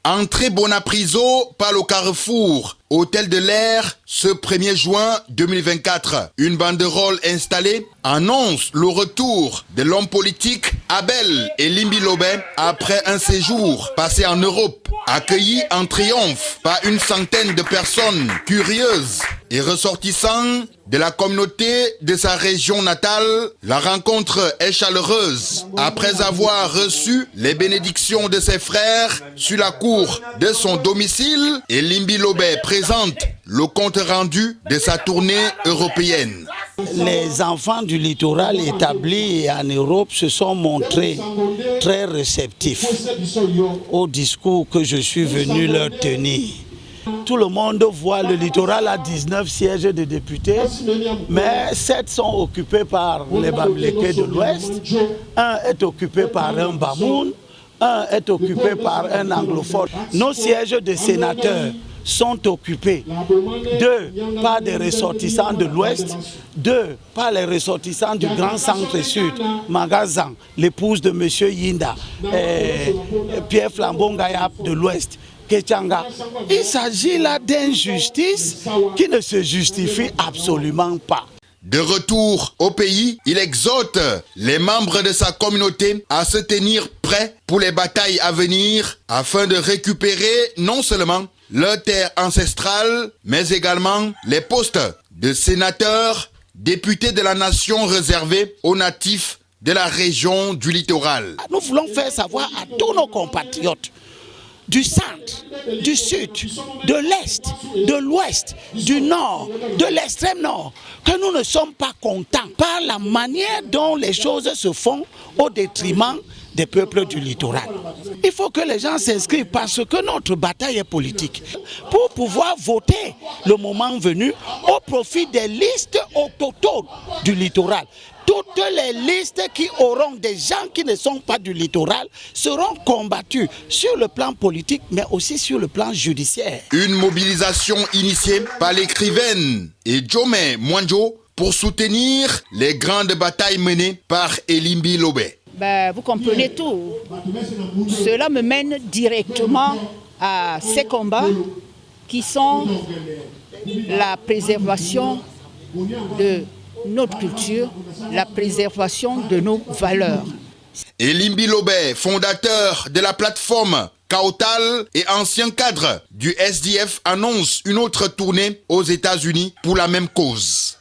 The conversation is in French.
Entrée Bonapriso par le Carrefour, Hôtel de l'Air, ce 1er juin 2024. Une banderole installée annonce le retour de l'homme politique Abel Elimbi Lobé après un séjour passé en Europe, accueilli en triomphe par une centaine de personnes curieuses et ressortissant de la communauté de sa région natale. La rencontre est chaleureuse. Après avoir reçu les bénédictions de ses frères sur la cour de son domicile, Elimbi Lobé présente le compte rendu de sa tournée européenne. Les enfants du littoral établis en Europe se sont montrés très réceptifs au discours que je suis venu leur tenir. Tout le monde voit le littoral à 19 sièges de députés, mais 7 sont occupés par les Bamileke de l'Ouest, un est occupé par un Bamoun, un est occupé par un anglophone. Nos sièges de sénateurs sont occupés, 2 par des ressortissants de l'Ouest, 2 par les ressortissants du Grand Centre-Sud, Magazan, l'épouse de M. Yinda, Pierre Flambon-Gayap de l'Ouest, Ketchanga. Il s'agit là d'injustice qui ne se justifie absolument pas. De retour au pays, il exhorte les membres de sa communauté à se tenir prêts pour les batailles à venir afin de récupérer non seulement leur terre ancestrale, mais également les postes de sénateurs, députés de la nation réservés aux natifs de la région du littoral. Nous voulons faire savoir à tous nos compatriotes du centre, du sud, de l'est, de l'ouest, du nord, de l'extrême nord, que nous ne sommes pas contents par la manière dont les choses se font au détriment des peuples du littoral. Il faut que les gens s'inscrivent parce que notre bataille est politique. Pour pouvoir voter le moment venu au profit des listes autochtones du littoral. Toutes les listes qui auront des gens qui ne sont pas du littoral seront combattues sur le plan politique mais aussi sur le plan judiciaire. Une mobilisation initiée par l'écrivaine et Jome Mwanjo pour soutenir les grandes batailles menées par Elimbi Lobé. Vous comprenez tout. Cela me mène directement à ces combats qui sont la préservation de notre culture, la préservation de nos valeurs. Elimbi Lobé, fondateur de la plateforme Kautal et ancien cadre du SDF, annonce une autre tournée aux États-Unis pour la même cause.